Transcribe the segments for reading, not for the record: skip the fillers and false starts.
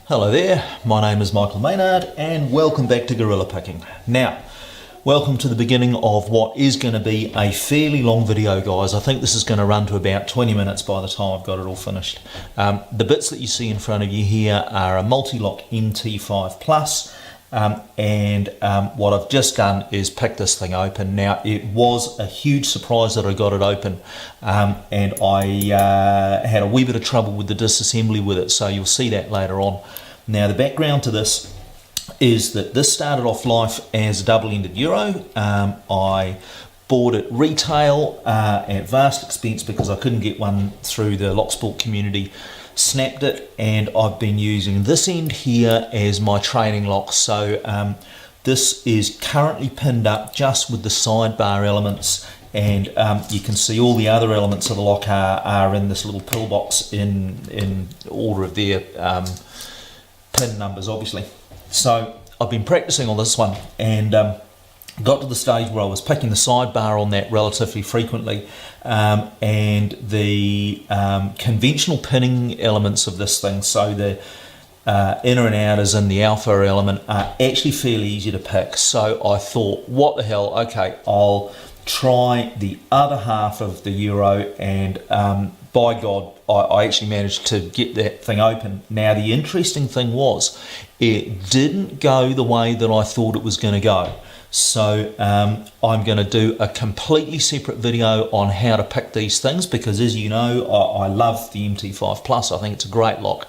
Hello there, my name is Michael Maynard and welcome back to Gorilla Picking. Now, welcome to the beginning of what is going to be a fairly long video, guys. I think this is going to run to about 20 minutes by the time I've got it all finished. The bits that you see in front of you here are a Mul-T-Lock MT5 Plus. What I've just done is pick this thing open. Now, it was a huge surprise that I got it open, and I had a wee bit of trouble with the disassembly with it, so you'll see that later on. Now, the background to this is that this started off life as a double-ended Euro. I bought it retail at vast expense because I couldn't get one through the locksport community. Snapped it, and I've been using this end here as my training lock. So this is currently pinned up just with the sidebar elements, and you can see all the other elements of the lock are in this little pillbox in order of their pin numbers, obviously. So I've been practicing on this one, and got to the stage where I was picking the sidebar on that relatively frequently, and the conventional pinning elements of this thing, so the inner and outers and the alpha element, are actually fairly easy to pick. So I thought, what the hell, okay, I'll try the other half of the Euro, and by God, I actually managed to get that thing open. Now, the interesting thing was, it didn't go the way that I thought it was going to go. So I'm going to do a completely separate video on how to pick these things, because as you know, I love the MT5 Plus. I think it's a great lock.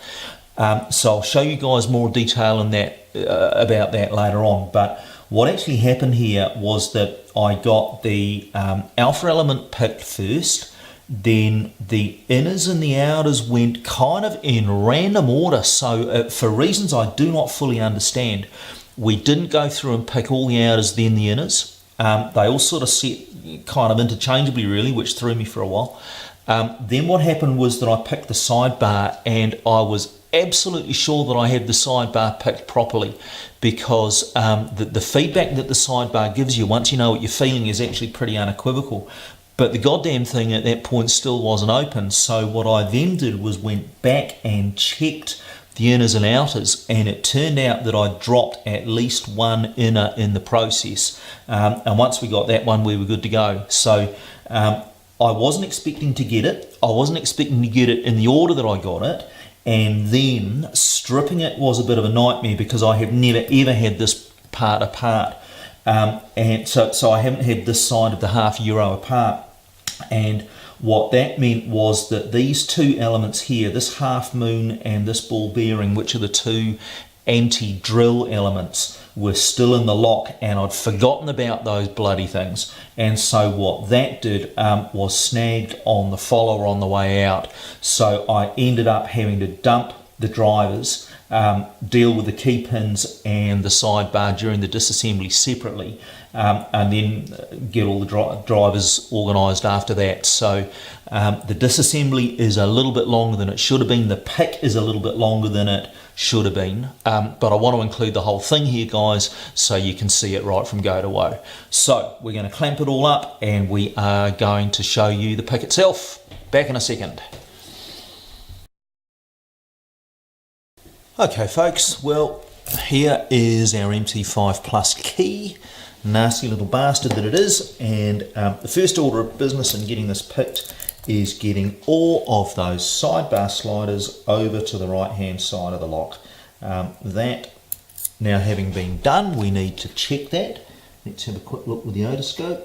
So I'll show you guys more detail in that about that later on. But what actually happened here was that I got the alpha element picked first, then the inners and the outers went kind of in random order. So for reasons I do not fully understand, we didn't go through and pick all the outers, then the inners. They all sort of set kind of interchangeably, really, which threw me for a while. Then what happened was that I picked the sidebar, and I was absolutely sure that I had the sidebar picked properly, because the feedback that the sidebar gives you once you know what you're feeling is actually pretty unequivocal. But the goddamn thing at that point still wasn't open. So what I then did was went back and checked the inners and outers, and it turned out that I dropped at least one inner in the process, and once we got that one, we were good to go. So I wasn't expecting to get it. I wasn't expecting to get it in the order that I got it, and then stripping it was a bit of a nightmare, because I have never ever had this part apart, and so I haven't had this side of the half Euro apart. And what that meant was that these two elements here, this half moon and this ball bearing, which are the two anti-drill elements, were still in the lock, and I'd forgotten about those bloody things. And so what that did was snagged on the follower on the way out. So I ended up having to dump the drivers, deal with the key pins and the sidebar during the disassembly separately, and then get all the drivers organised after that. So the disassembly is a little bit longer than it should have been. The pick is a little bit longer than it should have been, but I want to include the whole thing here, guys, so you can see it right from go to woe. So we're going to clamp it all up, and we are going to show you the pick itself. Back in a second. Okay folks, well, here is our MT5 Plus key, nasty little bastard that it is, and the first order of business in getting this picked is getting all of those sidebar sliders over to the right hand side of the lock. That now having been done, we need to check that. Let's have a quick look with the otoscope.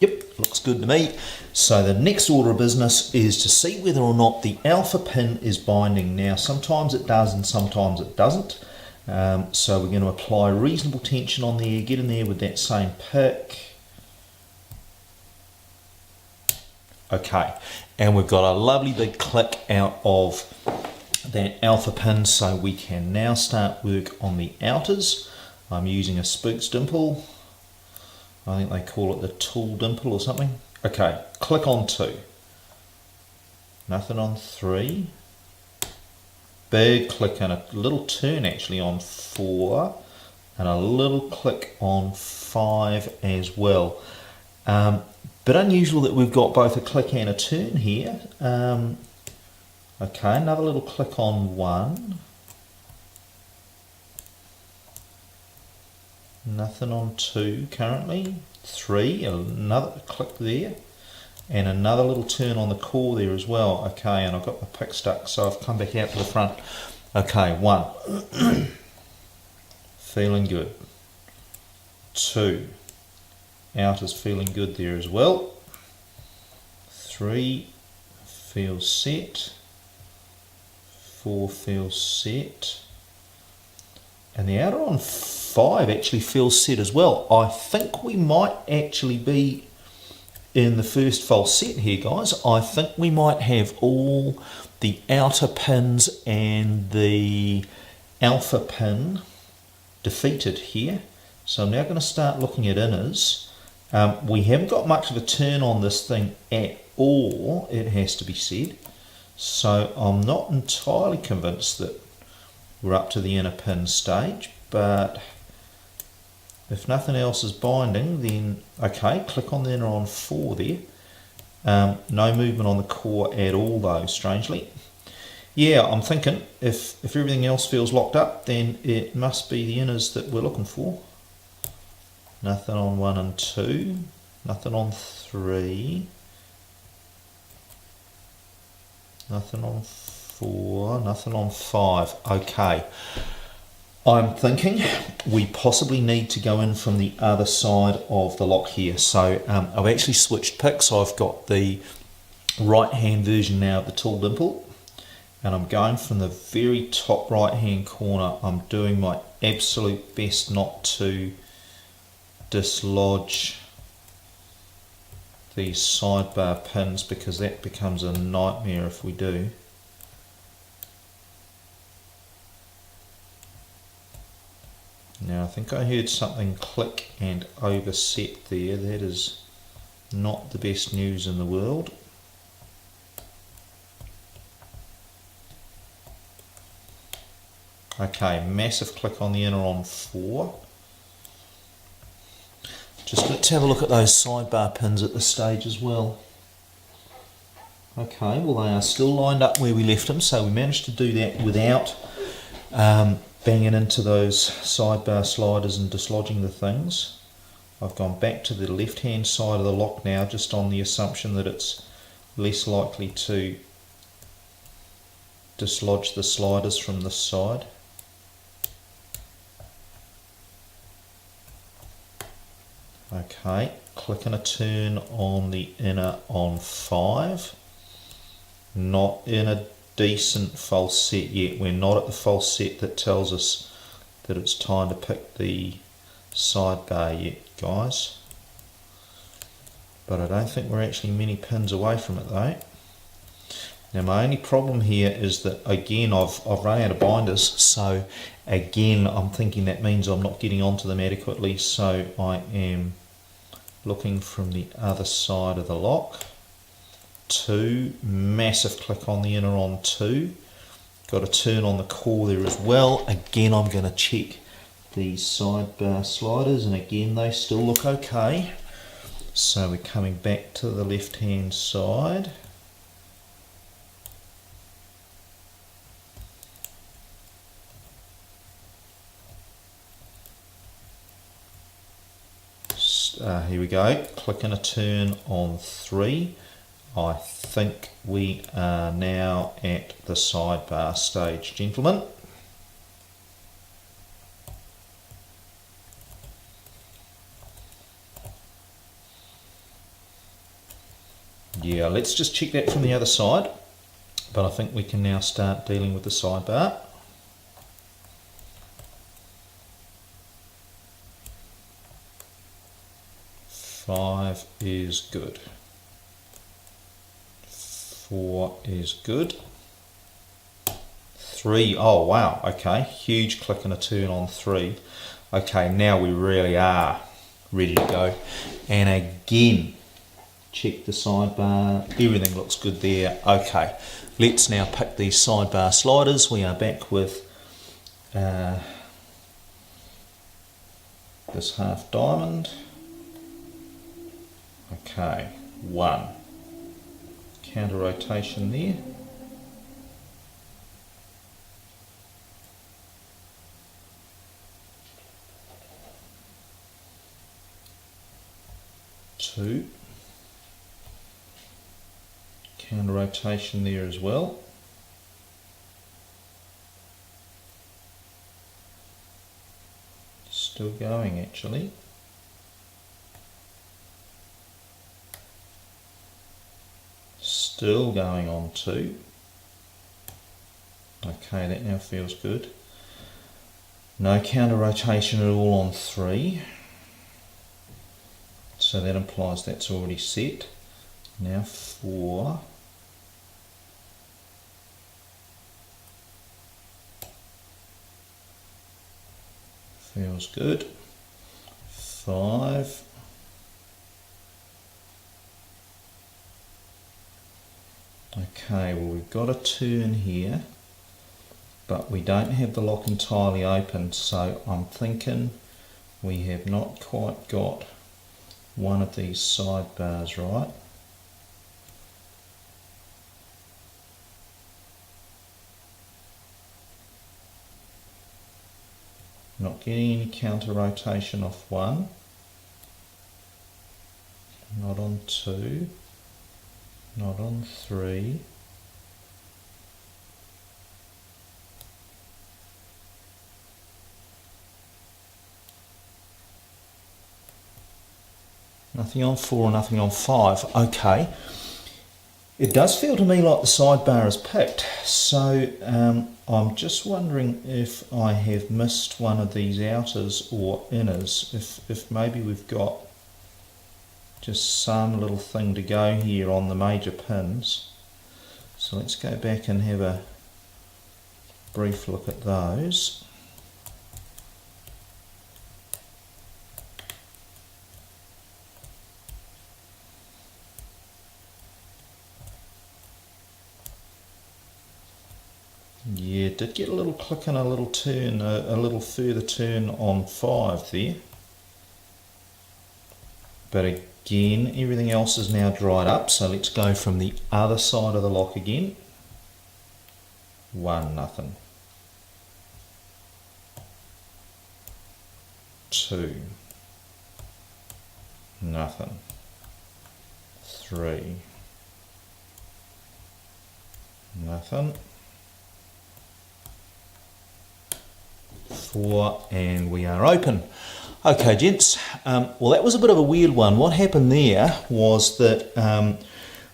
Yep, looks good to me. So the next order of business is to see whether or not the alpha pin is binding. Now, sometimes it does and sometimes it doesn't. So we're going to apply reasonable tension on there, get in there with that same pick. Okay, and we've got a lovely big click out of that alpha pin, so we can now start work on the outers. I'm using a Spooks dimple. I think they call it the tool dimple or something. Okay, click on 2. Nothing on 3. Big click and a little turn actually on 4. And a little click on 5 as well. Bit unusual that we've got both a click and a turn here. Okay, another little click on 1. Nothing on 2 currently. 3, another click there, and another little turn on the core there as well. Okay, and I've got my pick stuck, so I've come back out to the front. Okay, 1. Feeling good. 2. Out is feeling good there as well. 3 feels set. 4 feels set. And the outer on 5 actually feels set as well. I think we might actually be in the first false set here, guys. I think we might have all the outer pins and the alpha pin defeated here. So I'm now going to start looking at inners. We haven't got much of a turn on this thing at all, it has to be said. So I'm not entirely convinced that we're up to the inner pin stage, but if nothing else is binding, then okay, click on the inner on 4 there. No movement on the core at all though, strangely. Yeah, I'm thinking if everything else feels locked up, then it must be the inners that we're looking for. Nothing on 1 and 2, nothing on 3, nothing on 4, nothing on 5. Okay, I'm thinking we possibly need to go in from the other side of the lock here. So I've actually switched picks. I've got the right hand version now of the tool dimple, and I'm going from the very top right hand corner. I'm doing my absolute best not to dislodge these sidebar pins, because that becomes a nightmare if we do. Now I think I heard something click and overset there. That is not the best news in the world. Okay, massive click on the inner on 4. Just let's have a look at those sidebar pins at this stage as well. Okay, well they are still lined up where we left them, so we managed to do that without banging into those sidebar sliders and dislodging the things. I've gone back to the left hand side of the lock now, just on the assumption that it's less likely to dislodge the sliders from this side. Okay, click and a turn on the inner on 5. Not in a decent false set yet. We're not at the false set that tells us that it's time to pick the sidebar yet, guys. But I don't think we're actually many pins away from it though. Now my only problem here is that again I've run out of binders, so again I'm thinking that means I'm not getting onto them adequately, so I am looking from the other side of the lock. 2, massive click on the inner on 2, got a turn on the core there as well. Again I'm going to check these sidebar sliders, and again they still look okay. So we're coming back to the left hand side. Here we go, click and a turn on 3. I think we are now at the sidebar stage, gentlemen. Yeah, let's just check that from the other side, but I think we can now start dealing with the sidebar. Five is good. 4 is good. 3, oh wow, okay, huge click and a turn on 3. Okay, now we really are ready to go. And again, check the sidebar, everything looks good there. Okay, let's now pick these sidebar sliders. We are back with this half diamond. Okay, 1. Counter rotation there. 2. Counter rotation there as well. Still going actually. Still going on 2. Okay, that now feels good. No counter rotation at all on 3. So that implies that's already set. Now 4. Feels good. 5. Okay, well we've got a turn here, but we don't have the lock entirely open, so I'm thinking we have not quite got one of these sidebars right. Not getting any counter rotation off 1, not on 2, not on 3. Nothing on 4, nothing on 5. Okay. It does feel to me like the sidebar is picked, so I'm just wondering if I have missed one of these outers or inners, if maybe we've got just some little thing to go here on the major pins. So let's go back and have a brief look at those. Yeah, it did get a little click and a little turn, a little further turn on 5 there. But again, everything else is now dried up, so let's go from the other side of the lock again. 1, nothing. 2, nothing. 3, nothing. 4, and we are open. Okay, gents, well that was a bit of a weird one. What happened there was that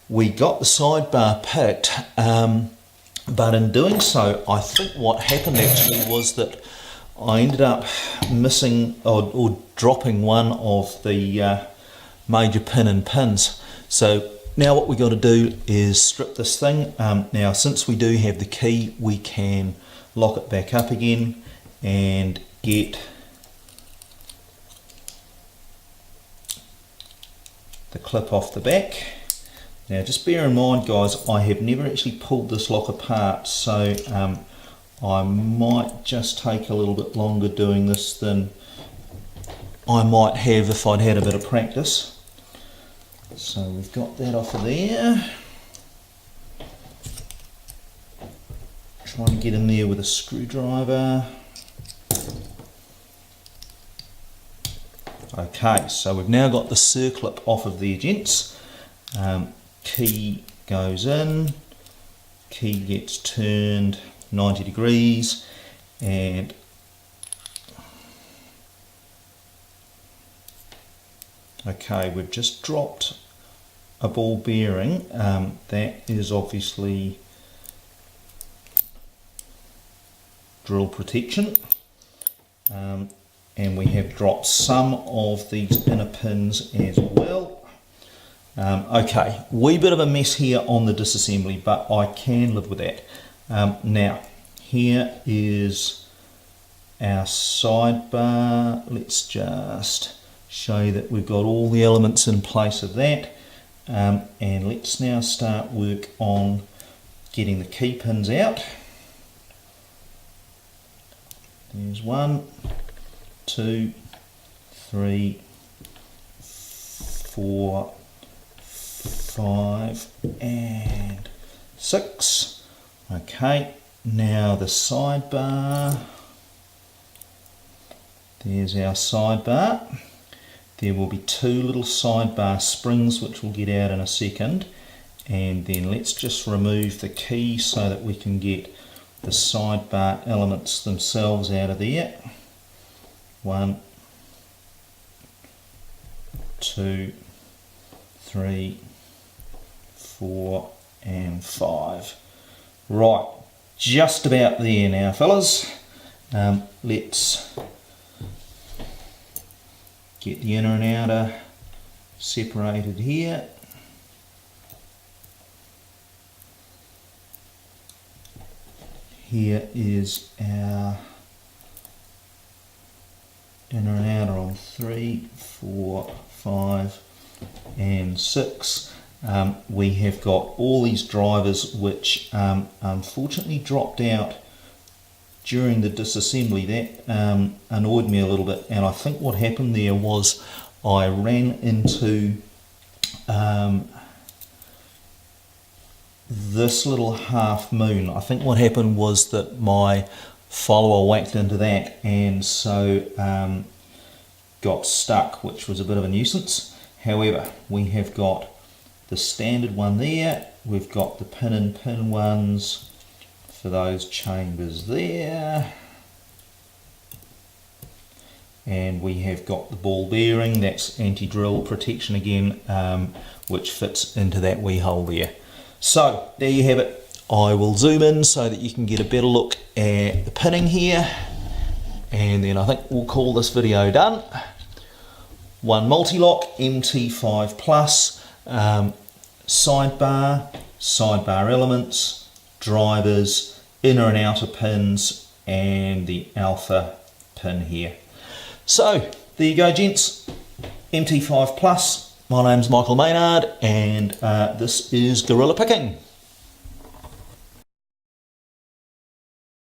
we got the sidebar picked, but in doing so, I think what happened actually was that I ended up missing or dropping one of the major pin and pins. So now what we got to do is strip this thing. Now since we do have the key, we can lock it back up again and get the clip off the back. Now just bear in mind guys, I have never actually pulled this lock apart, so I might just take a little bit longer doing this than I might have if I'd had a bit of practice. So we've got that off of there. Trying to get in there with a screwdriver. Okay, so we've now got the circlip off of there, gents. Key goes in, key gets turned 90 degrees, and okay, we've just dropped a ball bearing. That is obviously drill protection. And we have dropped some of these inner pins as well. Okay, wee bit of a mess here on the disassembly, but I can live with that. Now, here is our sidebar. Let's just show you that we've got all the elements in place of that. And let's now start work on getting the key pins out. There's 1, 2, 3, 4, 5 and 6. Okay, now the sidebar. There's our sidebar. there will be two little sidebar springs which we'll get out in a second, and then let's just remove the key so that we can get the sidebar elements themselves out of there. 1, 2, 3, 4 and 5. Right, just about there now fellas. Let's get the inner and outer separated here. Here is our inner and outer on 3, 4, 5 and 6. We have got all these drivers which unfortunately dropped out during the disassembly. That annoyed me a little bit, and I think what happened there was I ran into this little half moon. I think what happened was that my follower whacked into that, and so got stuck, which was a bit of a nuisance. However, we have got the standard one there, we've got the pin and pin ones for those chambers there, and we have got the ball bearing, that's anti-drill protection again, which fits into that wee hole there. So there you have it. I will zoom in so that you can get a better look at the pinning here, and then I think we'll call this video done. One Mul-T-Lock MT5 Plus, sidebar elements, drivers, inner and outer pins, and the alpha pin here. So there you go gents, MT5 Plus. My name's Michael Maynard, and this is Gorilla Picking.